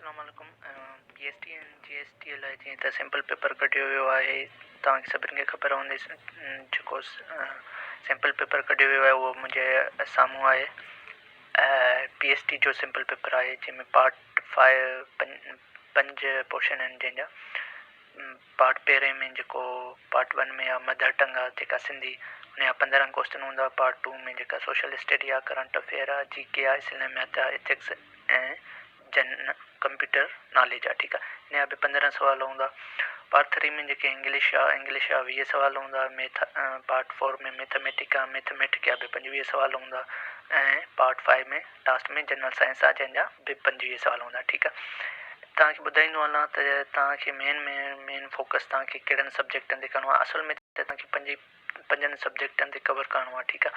अस्सलामुअलैकुम। PST ऐं GST लाइ जीअं त सैम्पल पेपर कढियो वियो आहे, तव्हांखे सभिनी खे ख़बर हूंदी जेको सैम्पल पेपर कढियो वियो आहे उहो मुंहिंजे साम्हूं आहे। PST जो सैम्पल पेपर आहे जंहिंमें पार्ट 5 पंज पोर्शन आहिनि, जंहिंजा पार्ट पहिरें में जेको पार्ट 1 में आहे मदर टंग आहे जेका सिंधी, उनजा 15 क्वेश्चन हूंदा। पार्ट 2 में जेका सोशल स्टडी आहे, करंट अफेयर आहे, GK आहे, इस्लामियात आहे, एथिक्स ऐं कंप्यूटर नॉलेज आहे। ठीकु आहे, इन जा बि 15 सुवाल हूंदा। पार्ट 3 में जेके इंग्लिश आहे 20 सुवाल हूंदा। पार्ट 4 में मैथमेटिक आहे, मैथमेटिक जा बि 25 सुवाल हूंदा। ऐं पार्ट 5 में लास्ट में जनरल साइंस आहे, जंहिंजा बि 25 सुवाल हूंदा। ठीकु आहे, तव्हांखे ॿुधाईंदो हलां त तव्हांखे मेन फोकस तव्हांखे कहिड़नि सब्जेक्टनि ते करिणो आहे। असल में त तव्हांखे पंजनि सब्जेक्टनि ते कवर करिणो आहे। ठीकु आहे,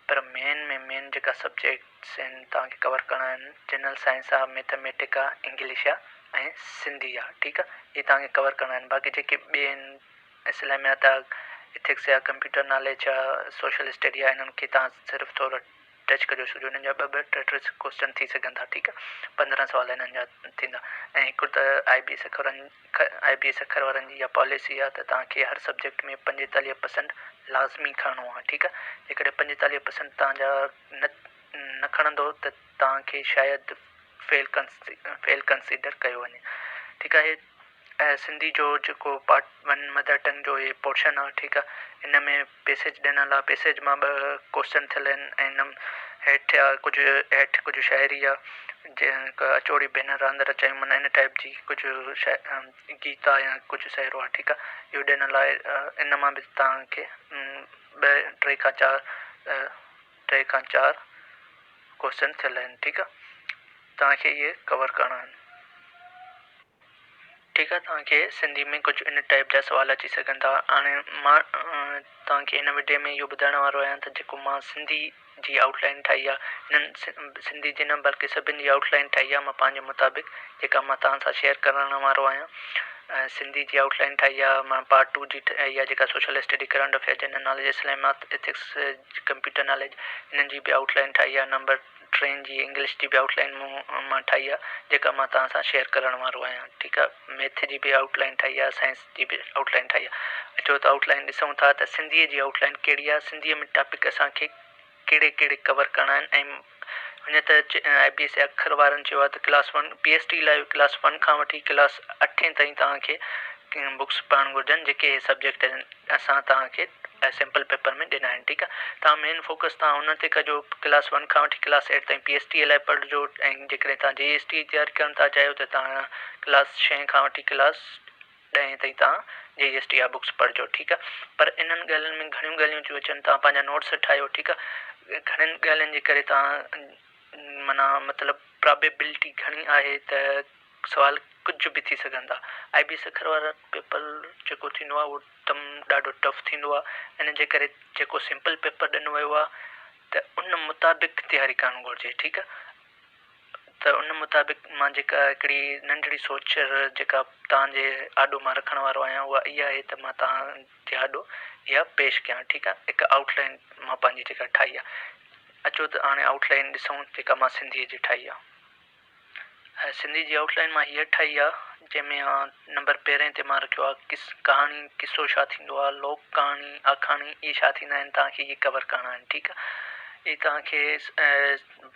पर मेन जेका सब्जेक्ट्स आहिनि तव्हांखे कवर करणा आहिनि, जनरल साइंस आहे, मैथमेटिक आहे, इंग्लिश आहे ऐं सिंधी आहे। ठीकु आहे, इहे तव्हांखे कवर करणा आहिनि। बाक़ी जेके ॿिए आहिनि, इस्लामियात आहे, एथिक्स आहे, कंप्यूटर नॉलेज आहे, सोशल स्टडी आहे, इन्हनि खे तव्हां सिर्फ़ु थोरो टच कजो, छो जो हिननि जा ॿ टे क्वेश्चन थी सघनि था। ठीकु आहे, 15 सुवाल हिननि जा थींदा। ऐं हिकु त IBS अखर वारनि जी इहा पॉलिसी आहे त तव्हांखे हर सब्जेक्ट में 45% लाज़मी खणणो आहे। ठीकु आहे, जेकॾहिं 45% तव्हांजा न खणंदो त तव्हांखे शायदि फेल कंसीडर कयो वञे। ठीकु आहे, ऐं सिंधी जो जेको पार्ट 1 मदर टंग जो इहे पोर्शन आहे, ठीकु आहे, इन में पैसेज ॾिनल आहे। पैसेज मां 2 क्वेश्चन थियल आहिनि ऐं इन हेठि कुझु शाइरी आहे, जीअं अचोड़ी भेनर अंदरि चयूं माना इन टाइप जी कुझु गीत आहे या कुझु साहिरो आहे। ठीकु आहे, इहो ॾिनल आहे। इन मां बि तव्हांखे 3 खां 4 क्वेश्चन थियल आहिनि। ठीकु आहे, तव्हांखे इहे कवर करणा आहिनि। ठीकु आहे, तव्हांखे सिंधी में कुझु इन टाइप जा सुवाल अची सघनि था। हाणे मां तव्हांखे इन वीडियो में इहो ॿुधाइण वारो आहियां त जेको मां सिंधी जी आउटलाइन ठाही आहे, हिननि सिंधी जी न बल्कि सभिनि जी आउटलाइन ठाही आहे मां पंहिंजे मुताबिक़, जेका मां तव्हां सां शेयर करण वारो आहियां। सिंधी जी आउटलाइन ठाही आहे मां पार्ट 2 जी ठाही आहे, जेका social study, current affair, general knowledge, इस्लामियात, एथिक्स, कंप्यूटर नॉलेज, इन्हनि जी बि आउटलाइन ठाही आहे। नंबर 3 जी इंग्लिश जी बि आउटलाइन मां ठाही आहे, जेका मां तव्हां सां शेयर करण वारो आहियां। ठीकु आहे, मैथ जी बि आउटलाइन ठाही आहे, साइंस जी बि आउटलाइन ठाही आहे। अचो त आउटलाइन ॾिसूं था त सिंधीअ जी आउटलाइन कहिड़ी आहे, सिंधीअ में टॉपिक असांखे कहिड़े कवर करणा आहिनि। ऐं हीअं त IBS अखर वारनि चयो आहे त क्लास 1 PST लाइ क्लास 1 खां वठी क्लास 8 ताईं तव्हांखे बुक्स पढ़णु घुरिजनि, जेके सब्जेक्ट असां तव्हांखे सैम्पल पेपर में ॾिना आहिनि। ठीकु आहे, तव्हां मेन फोकस तव्हां हुन ते कजो, क्लास 1 खां वठी क्लास 8 ताईं PST लाइ पढ़िजो। ऐं जेकॾहिं तव्हां GST जी तयारी करणु था चाहियो त तव्हां क्लास 6 खां वठी क्लास 10 ताईं तव्हां GST जा बुक्स पढ़िजो। ठीकु आहे, पर इन्हनि ॻाल्हियुनि में घणियूं ॻाल्हियूं थियूं अचनि, तव्हां पंहिंजा नोट्स ठाहियो। ठीकु आहे, घणनि ॻाल्हियुनि जे करे तव्हां माना मतिलबु प्रोबेबिलिटी घणी आहे त सुवाल कुझु बि थी सघनि था। IBS अखर वारा पेपर जेको थींदो आहे उहो ॾाढो टफ थींदो आहे। इन जे करे जेको सिंपल पेपर ॾिनो वियो आहे त उन मुताबिक़ तयारी करणु घुरिजे। ठीकु आहे, त उन मुताबिक़ मां जेका हिकिड़ी नंढड़ी सोच जेका तव्हांजे आॾो मां रखण वारो आहियां, उहा इहा आहे त मां तव्हांजे आॾो इहा पेश कयां। ठीकु आहे, हिकु आउटलाइन मां पंहिंजी जेका ठाही आहे। अचो त हाणे आउटलाइन ॾिसूं जेका मां सिंधीअ जी ठाही आहे। सिंधी जी आउटलाइन मां हीअ ठाही आहे, जंहिंमें नंबर पहिरें ते मां रखियो आहे कहाणी, किसो छा थींदो आहे, लोक कहाणी, आखाणी, इहे छा थींदा आहिनि, तव्हांखे इहे कवर करणा आहिनि। ठीकु आहे, इहे तव्हांखे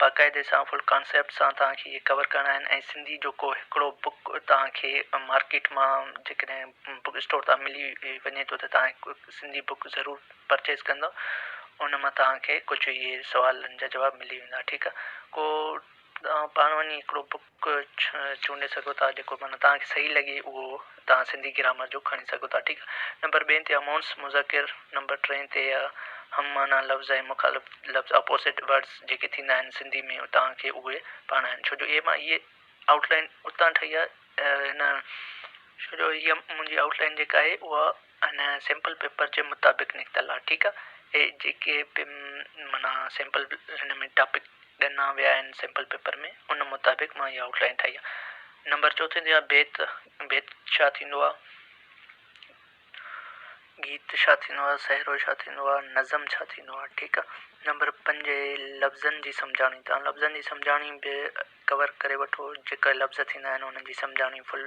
बाक़ाइदे सां फुल कॉन्सेप्ट सां तव्हांखे इहे कवर करणा आहिनि। ऐं सिंधी जो को हिकिड़ो बुक तव्हांखे मार्केट मां जेकॾहिं बुक स्टोर तां मिली वञे थो त तव्हां सिंधी बुक ज़रूरु परचेज़ कंदो, उन मां तव्हांखे कुझु इहे सुवालनि जा जवाब मिली वेंदा। ठीकु आहे, को तव्हां पाण वञी हिकिड़ो बुक चूंडे सघो था, जेको माना तव्हांखे सही लॻे उहो तव्हां सिंधी ग्रामर जो खणी सघो था। ठीकु आहे, नंबर 2 ते आहे मौन्स मुज़किर, नंबर 3 ते आहे हम माना लफ़्ज़ ऐं मुख़ालिफ़ लफ़्ज़, अपोज़िट वर्ड्स जेके थींदा आहिनि सिंधी में, तव्हांखे उहे पढ़णा आहिनि। छो जो इहे आउटलाइन उतां ठही आहे हिन, छो जो हीअ मुंहिंजी आउटलाइन जेका आहे उहा हिन सिंपल पेपर जे मुताबिक़ निकितल आहे। ठीकु आहे, हे जेके बि माना सिंपल हिन में टॉपिक ॾिना विया आहिनि सिंपल पेपर में, उन मुताबिक़ मां इहा आउटलाइन ठाही आहे। नंबर 4 ते आहे बेत छा थींदो आहे। गीत छा थींदो आहे, सहरो छा थींदो आहे, नज़म छा थींदो आहे, ठीकु आहे। नंबर 5 लफ़्ज़नि जी सम्झाणी। तव्हां लफ़्ज़नि जी सम्झाणी बि कवर करे वठो, जेका लफ़्ज़ थींदा आहिनि उन्हनि जी सम्झाणी फुल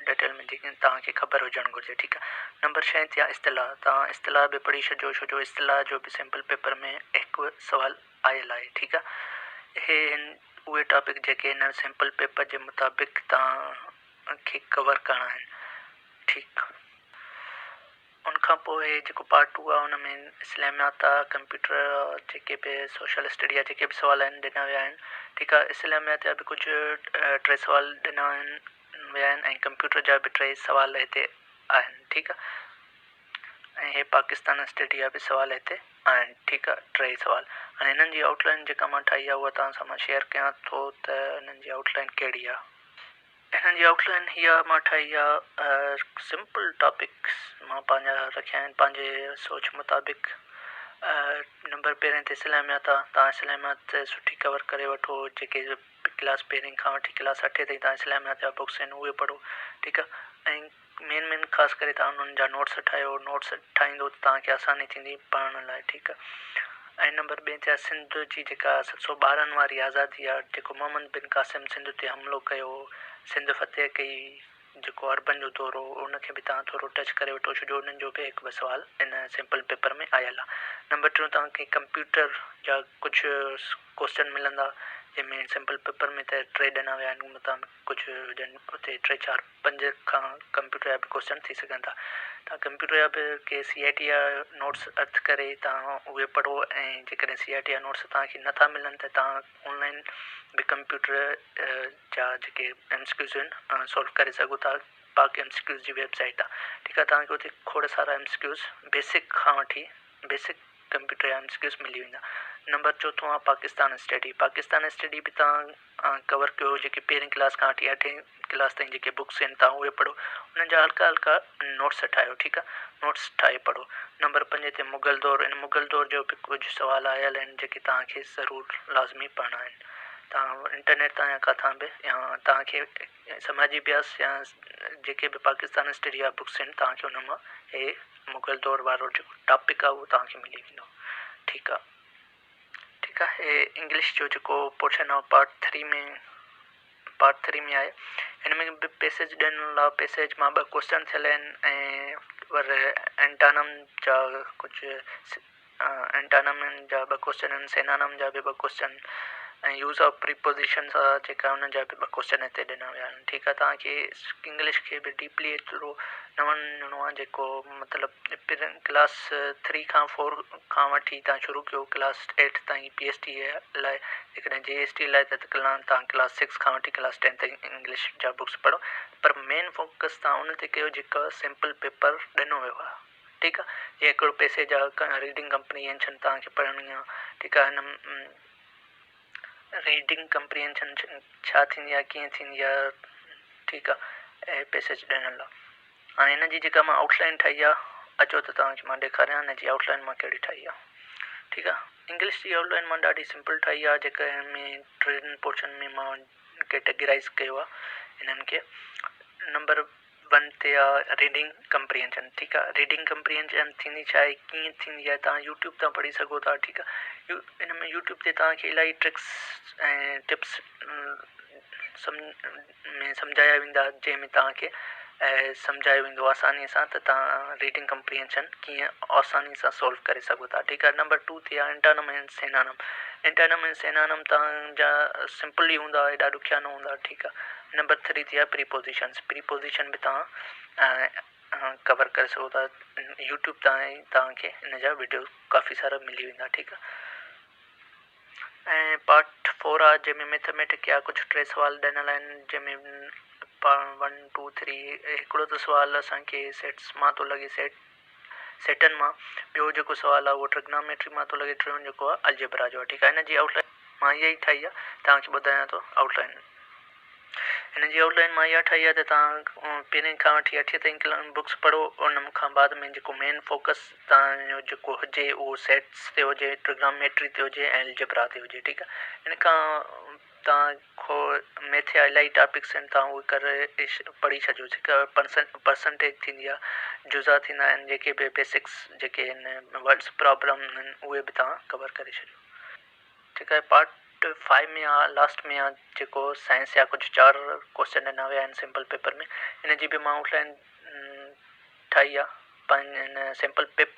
डिटेल में जेकी तव्हांखे ख़बर हुजणु घुरिजे, ठीकु आहे। नंबर 6 थी आहे इस्तिलाह। तव्हां इस्तिलाह बि पढ़ी छॾिजो, छो जो इस्तिलाह जो बि सिंपल पेपर में हिकु सुवालु आयल आहे, ठीकु आहे। इहे उहे टॉपिक जेके हिन सिंपल पेपर जे मुताबिक़ तव्हांखे कवर करणा आहिनि, ठीकु। उनखां पोइ जेको पार्ट 2 आहे हुन में इस्लामियात आहे, कंप्यूटर, जेके बि सोशल स्टडी आहे, जेके बि सुवाल आहिनि ॾिना विया आहिनि, ठीकु आहे। इस्लामियात जा बि कुझु 3 सुवाल ॾिना विया आहिनि ऐं कंप्यूटर जा बि 3 सुवाल हिते आहिनि, ठीकु आहे। ऐं हे पाकिस्तान स्टडी जा बि सुवाल हिते आहिनि, ठीकु आहे, 3 सुवाल। हाणे हिननि जी आउटलाइन जेका मां ठाही आहे उहा तव्हां सां मां शेयर कयां थो त हिननि जी आउटलाइन कहिड़ी आहे। हिननि जी आउटलाइन हीअ मां ठाही आहे, सिंपल टॉपिक्स मां पंहिंजा रखिया आहिनि पंहिंजे सोच मुताबिक़। नंबर पहिरें ते इस्लामियात आहे। तव्हां इस्लामियात सुठी कवर करे वठो, जेके क्लास पहिरीं खां वठी क्लास 8 ताईं तव्हां इस्लामियात जा बुक्स आहिनि उहे पढ़ो, ठीकु आहे। ऐं मेन ख़ासि करे तव्हां उन्हनि जा नोट्स ठाहियो, नोट्स ठाहींदो त तव्हांखे आसानी थींदी पढ़ण लाइ, ठीकु आहे। ऐं नंबर 2 ते आहे सिंध जी जेका 712 वारी आज़ादी आहे, जेको मोहम्मद बिन क़ासिम सिंध ते हमिलो कयो, सिंध फतेह कई, जेको अरबन जो दौर हो, उनखे बि तव्हां थोरो टच करे वठो, छो जो उन्हनि जो बि हिकु ॿ सुवाल इन सिंपल पेपर में आयल आहे। नंबर 3 तव्हांखे कंप्यूटर जा कुझु क्वेश्चन मिलंदा, जंहिंमें सिंपल पेपर में त 3 ॾिना विया आहिनि, मथां कुझु हुजनि उते 3 4 5 खां कंप्यूटर जा बि क्वेश्चन थी सघनि था। तव्हां कंप्यूटर जा बि के CIT जा नोट्स अर्थ करे तव्हां उहे पढ़ो, ऐं जेकॾहिं CIT जा नोट्स तव्हांखे नथा मिलनि त तव्हां ऑनलाइन बि कंप्यूटर जा जेके MCQs आहिनि सॉल्व करे सघो था। पाक MCQs जी वेबसाइट आहे, ठीकु आहे। तव्हांखे उते खोड़ सारा MCQs बेसिक खां वठी बेसिक कंप्यूटर जा MCQs मिली वेंदा। नंबर 4 आहे पाकिस्तान स्टडी। पाकिस्तान स्टडी बि तव्हां कवर कयो, जेके पहिरीं क्लास खां वठी 8वीं क्लास ताईं जेके बुक्स आहिनि तव्हां उहे पढ़ो, उन्हनि जा हल्का हल्का नोट्स ठाहियो, ठीकु आहे, नोट्स ठाहे पढ़ो। नंबर 5 ते मुग़ल दौर। इन मुग़ल दौर जो बि कुझु सुवाल आयल आहिनि जेके तव्हांखे ज़रूरु लाज़मी पढ़ना आहिनि। तव्हां इंटरनेट तां या किथां बि, या तव्हांखे समाजी अभ्यास या जेके बि पाकिस्तान स्टडी जा बुक्स आहिनि तव्हांखे उन मां हे मुग़ल दौर वारो जेको टॉपिक आहे उहो तव्हांखे मिली वेंदो, ठीकु आहे। ठीकु आहे। हे इंग्लिश जो जेको पोर्शन आहे पार्ट 3 में आहे। हिन में बि पैसेज ॾिनल आहे। पैसेज मां 2 क्वेश्चन थियल आहिनि, ऐं पर एंटानम जा कुझु एंटानम जा 2 क्वेश्चन आहिनि, सेनानम जा बि 2 क्वेश्चन, ऐं यूज़ ऑफ प्रीपोजिशन्स आहे जेका उन्हनि जा बि 2 क्वेश्चन हिते ॾिना विया आहिनि, ठीकु आहे। तव्हांखे इंग्लिश खे बि डीपली एतिरो न वञिणो आहे, जेको मतिलबु क्लास 3 खां 4 खां वठी तव्हां शुरू कयो क्लास 8 ताईं PhD लाइ। जेकॾहिं JST लाइ त तव्हां क्लास 6 खां वठी क्लास 10 ताईं इंग्लिश जा बुक्स पढ़ो, पर मेन फोकस तव्हां उन ते कयो जेका सिंपल पेपर ॾिनो वियो आहे, ठीकु आहे। जीअं हिकिड़ो पैसे जा रीडिंग कंप्रीहेंशन तव्हांखे पढ़णी आहे, ठीकु आहे। हिन रीडिंग कंप्रीहेंशन छा थींदी आहे, कीअं थींदी आहे, ठीकु आहे, ऐं पैसेज ॾिनल आहे। हाणे हिन जी जेका मां आउटलाइन ठाही आहे, अचो त तव्हांखे मां ॾेखारियां हिन जी आउटलाइन मां कहिड़ी ठाही आहे, ठीकु आहे। इंग्लिश जी आउटलाइन मां ॾाढी सिंपल ठाही आहे, जेका हिन में 3 पोर्शन में मां कैटेगराइज़ कयो आहे हिननि खे। नंबर 1 ते आहे रीडिंग कंप्रीहेंशन, ठीकु आहे। रीडिंग कंप्रीहेंशन थींदी छा आहे, कीअं थींदी आहे, तव्हां यूट्यूब तां पढ़ी सघो था, ठीकु आहे। हिन में यूट्यूब ते तव्हांखे इलाही ट्रिक्स ऐं टिप्स में सम्झाया वेंदा, जंहिंमें तव्हांखे सम्झायो वेंदो आसानीअ सां त तव्हां रीडिंग कंप्रीहेंशन कीअं आसानी सां सॉल्व करे सघो था, ठीकु आहे। नंबर 2 ते आहे एंटानम ऐं सेनानम। एंटानम ऐं सेनानम तव्हांजा सिंपल ई हूंदा, एॾा ॾुखिया न हूंदा, ठीकु आहे। नंबर 3 ते आहे प्रीपोजिशन्स। प्रीपोजिशन बि तव्हां कवर करे सघो था यूट्यूब तां, ऐं तव्हांखे हिन जा वीडियो काफ़ी सारा मिली वेंदा, ठीकु आहे। ऐं पार्ट 4 आहे जंहिंमें मैथमेटिक या कुझु 3 सुवाल ॾिनल आहिनि, जंहिंमें 1 2 3 हिकिड़ो त सुवाल असांखे सेट्स मां थो लॻे, सेटनि मां। ॿियो जेको सुवाल आहे उहो ट्रिग्नोमेट्री मां थो लॻे। टियों जेको आहे अलजेब्रा जो आहे, ठीकु आहे। हिन जी आउटलाइन मां इहा ई ठाही आहे, तव्हांखे ॿुधायां थो आउटलाइन। हिन जी आउटलाइन मां इहा ठाही आहे त तव्हां पहिरें खां वठी 8 ताईं बुक्स पढ़ो, उन खां बाद में जेको मेन फोकस तव्हांजो जेको हुजे उहो सेट्स ते हुजे, ट्रिग्नोमेट्री ते हुजे ऐं अलजेब्रा ते हुजे, ठीकु आहे। हिन खां तव्हां हो मैथ जा इलाही टॉपिक्स आहिनि, तव्हां उहे करे पढ़ी छॾियो। जेका परसेंटेज थींदी आहे, जुज़ा थींदा आहिनि, जेके बि बेसिक्स जेके आहिनि वर्ड्स प्रॉब्लम आहिनि, उहे बि तव्हां कवर करे छॾियो। ठीकु आहे। पार्ट 5 में आहे, लास्ट में आहे, जेको साइंस जा कुझु 4 क्वेश्चन ॾिना विया आहिनि सिंपल पेपर में। इन जी बि मां आउटलाइन ठाही आहे। पंहिंजे सिंपल पेपर